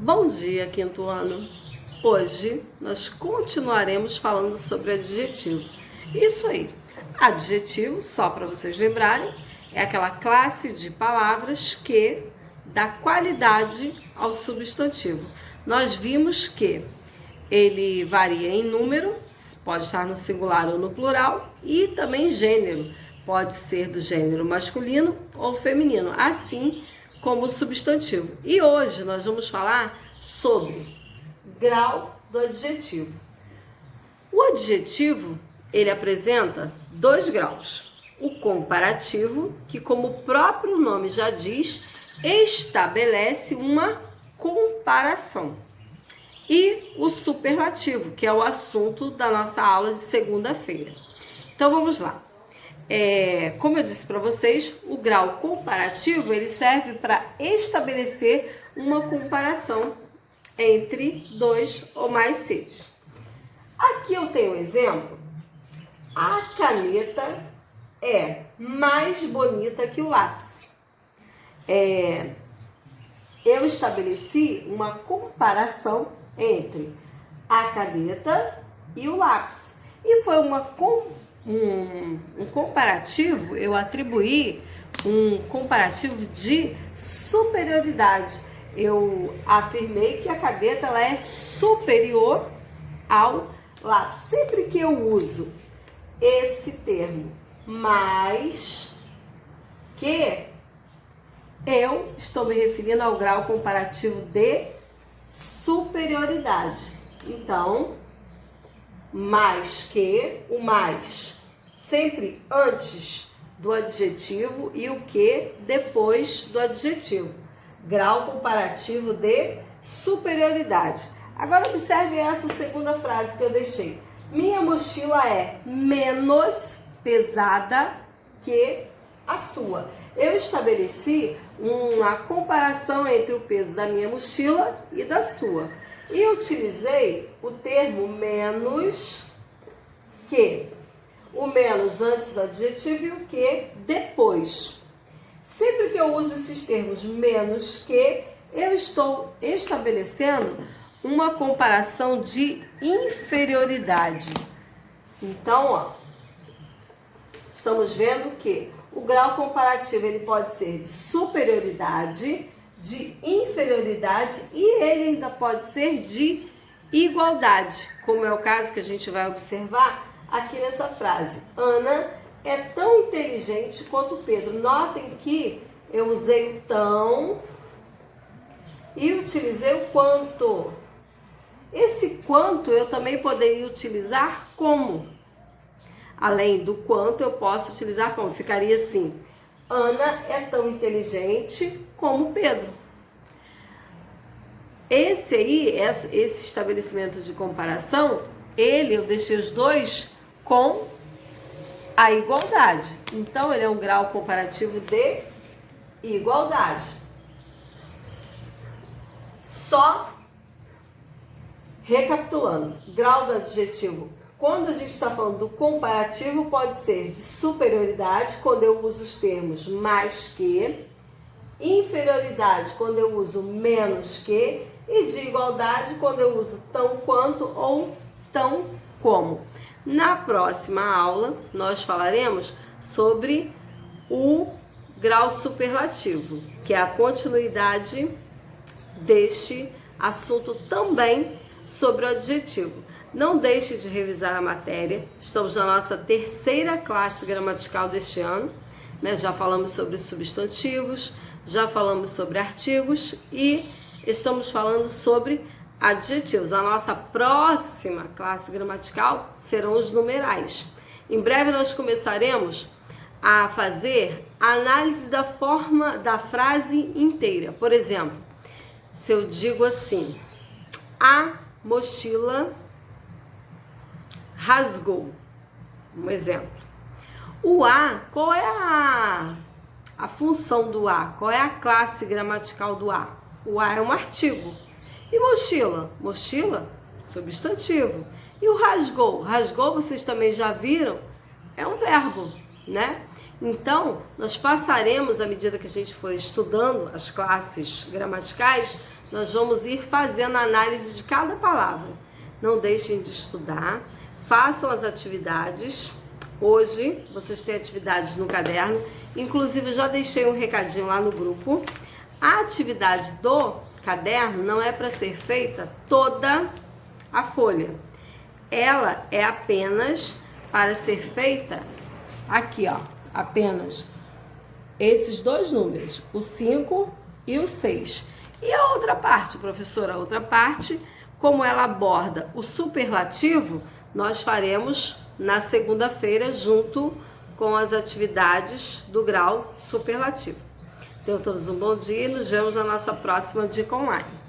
Bom dia, quinto ano! Hoje nós continuaremos falando sobre adjetivo. Isso aí, adjetivo, só para vocês lembrarem, é aquela classe de palavras que dá qualidade ao substantivo. Nós vimos que ele varia em número, pode estar no singular ou no plural, e também gênero, pode ser do gênero masculino ou feminino, assim como substantivo. E hoje nós vamos falar sobre grau do adjetivo. O adjetivo, ele apresenta dois graus. O comparativo, que como o próprio nome já diz, estabelece uma comparação. E o superlativo, que é o assunto da nossa aula de segunda-feira. Então vamos lá. Como eu disse para vocês, o grau comparativo ele serve para estabelecer uma comparação entre dois ou mais seres. Aqui eu tenho um exemplo. A caneta é mais bonita que o lápis. Eu estabeleci uma comparação entre a caneta e o lápis. E foi um comparativo, eu atribuí um comparativo de superioridade. Eu afirmei que a caneta ela é superior ao lápis. Sempre que eu uso esse termo mais que, eu estou me referindo ao grau comparativo de superioridade. Então, mais que, o mais sempre antes do adjetivo e o que depois do adjetivo. Grau comparativo de superioridade. Agora observe essa segunda frase que eu deixei. Minha mochila é menos pesada que a sua. Eu estabeleci uma comparação entre o peso da minha mochila e da sua. E utilizei o termo menos que. O menos antes do adjetivo e o que depois. Sempre que eu uso esses termos menos que, eu estou estabelecendo uma comparação de inferioridade. Então, estamos vendo que o grau comparativo ele pode ser de superioridade, de inferioridade e ele ainda pode ser de igualdade, como é o caso que a gente vai observar aqui nessa frase. Ana é tão inteligente quanto Pedro. Notem que eu usei o tão e utilizei o quanto. Esse quanto eu também poderia utilizar como. Além do quanto, eu posso utilizar como. Ficaria assim: Ana é tão inteligente como Pedro. Esse estabelecimento de comparação, eu deixei os dois com a igualdade. Então, ele é um grau comparativo de igualdade. Só recapitulando, grau do adjetivo. Quando a gente está falando do comparativo, pode ser de superioridade, quando eu uso os termos mais que, inferioridade, quando eu uso menos que, e de igualdade, quando eu uso tão quanto ou tão como. Na próxima aula, nós falaremos sobre o grau superlativo, que é a continuidade deste assunto também sobre o adjetivo. Não deixe de revisar a matéria. Estamos na nossa terceira classe gramatical deste ano, né? Já falamos sobre substantivos, já falamos sobre artigos e estamos falando sobre adjetivos. A nossa próxima classe gramatical serão os numerais. Em breve nós começaremos a fazer a análise da forma da frase inteira. Por exemplo, se eu digo assim: a mochila rasgou. Um exemplo. O a, qual é a função do a? Qual é a classe gramatical do a? O a é um artigo. E mochila? Mochila, substantivo. E o rasgou? Rasgou, vocês também já viram? É um verbo, né? Então, nós passaremos, à medida que a gente for estudando as classes gramaticais, nós vamos ir fazendo a análise de cada palavra. Não deixem de estudar, façam as atividades. Hoje vocês têm atividades no caderno, inclusive eu já deixei um recadinho lá no grupo. A atividade do caderno não é para ser feita toda a folha. Ela é apenas para ser feita aqui, ó, apenas esses dois números, o 5 e o 6. E a outra parte, professora, a outra parte, como ela aborda o superlativo, nós faremos na segunda-feira junto com as atividades do grau superlativo. Tenham todos um bom dia e nos vemos na nossa próxima dica online.